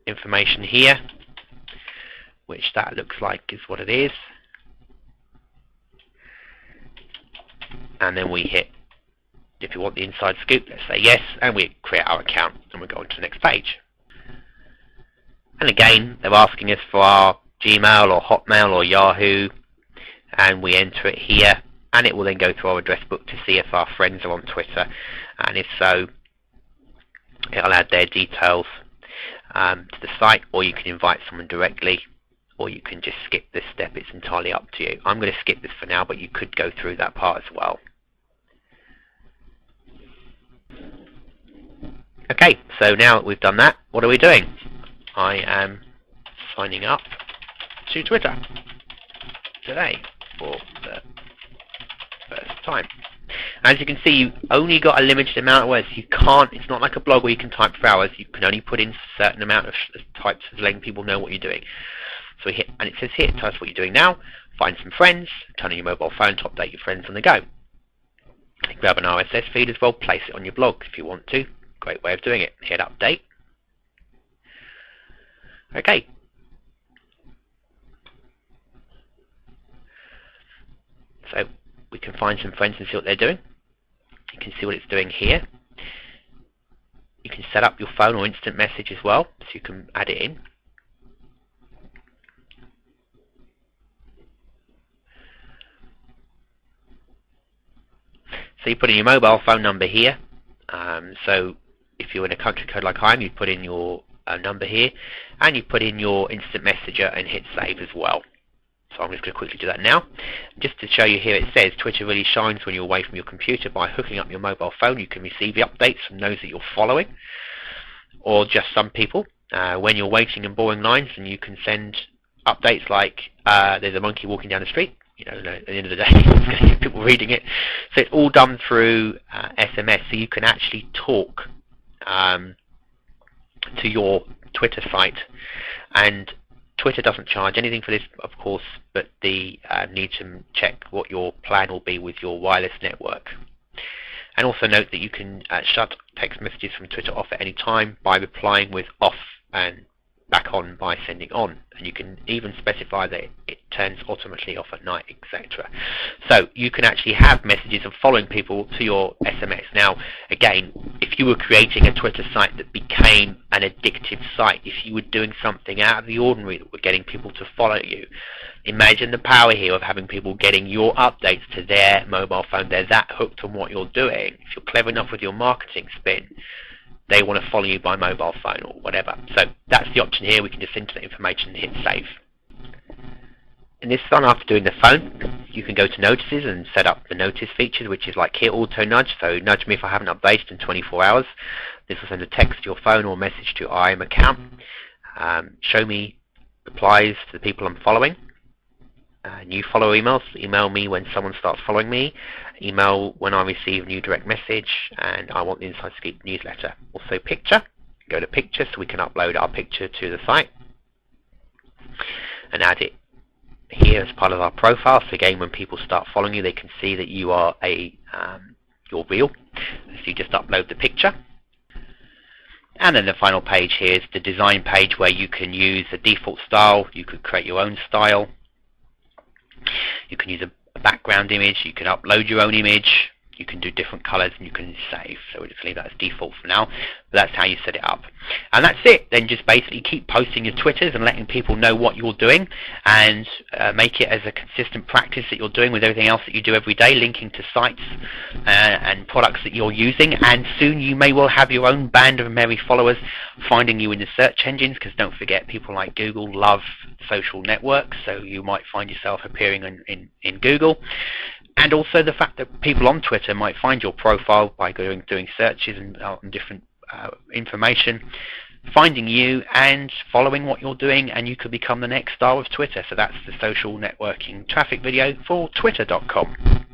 information here, which that looks like is what it is. And then we hit, if you want the inside scoop, let's say yes, and we create our account, and we go on to the next page. And again, they're asking us for our Gmail or Hotmail or Yahoo, and we enter it here, and it will then go through our address book to see if our friends are on Twitter, and if so, it'll add their details to the site, or you can invite someone directly, or you can just skip this step. It's entirely up to you. I'm going to skip this for now, but you could go through that part as well. Okay, so now that we've done that, what are we doing? I am signing up to Twitter today for the first time. As you can see, you've only got a limited amount of words. You can't, it's not like a blog where you can type for hours. You can only put in a certain amount of types, letting people know what you're doing. So we hit, and it says here, tell us what you're doing now, find some friends, turn on your mobile phone to update your friends on the go. Grab an RSS feed as well, place it on your blog if you want to. Great way of doing it. Hit update. Okay. So we can find some friends and see what they're doing. You can see what it's doing here. You can set up your phone or instant message as well, so you can add it in. So you put in your mobile phone number here. So if you're in a country code like I am, you put in your number here, and you put in your instant messenger and hit save as well. So I'm just going to quickly do that now. Just to show you here, it says Twitter really shines when you're away from your computer. By hooking up your mobile phone, you can receive the updates from those that you're following, or just some people. When you're waiting in boring lines, and you can send updates like there's a monkey walking down the street. You know, at the end of the day, it's going to get people reading it. So it's all done through SMS, so you can actually talk to your Twitter site. And Twitter doesn't charge anything for this, of course, but they need to check what your plan will be with your wireless network. And also note that you can shut text messages from Twitter off at any time by replying with off and back on by sending on, and you can even specify that it turns automatically off at night, etc. So you can actually have messages of following people to your SMS. Now again, if you were creating a Twitter site that became an addictive site, if you were doing something out of the ordinary that were getting people to follow you, imagine the power here of having people getting your updates to their mobile phone. They're that hooked on what you're doing. If you're clever enough with your marketing spin, they want to follow you by mobile phone or whatever. So that's the option here. We can just enter the information and hit save. In this one, after doing the phone, you can go to notices and set up the notice features, which is like here, auto nudge. So nudge me if I haven't updated in 24 hours. This will send a text to your phone or message to your IM account. Show me replies to the people I'm following. New follow emails, email me when someone starts following me, email when I receive a new direct message, and I want the Inside Scoop newsletter. Also picture, go to picture so we can upload our picture to the site and add it here as part of our profile. So again, when people start following you, they can see that you are you're real. So you just upload the picture. And then the final page here is the design page, where you can use a default style. You could create your own style. You can use a background image, you can upload your own image, you can do different colors, and you can save. So we'll just leave that as default for now, but that's how you set it up. And that's it. Then just basically keep posting your Twitters and letting people know what you're doing, and make it as a consistent practice that you're doing with everything else that you do every day, linking to sites and products that you're using. And soon you may well have your own band of merry followers finding you in the search engines, because don't forget, people like Google love social networks, so you might find yourself appearing in Google. And also the fact that people on Twitter might find your profile by doing searches and different information, finding you and following what you're doing, and you could become the next star of Twitter. So that's the social networking traffic video for Twitter.com.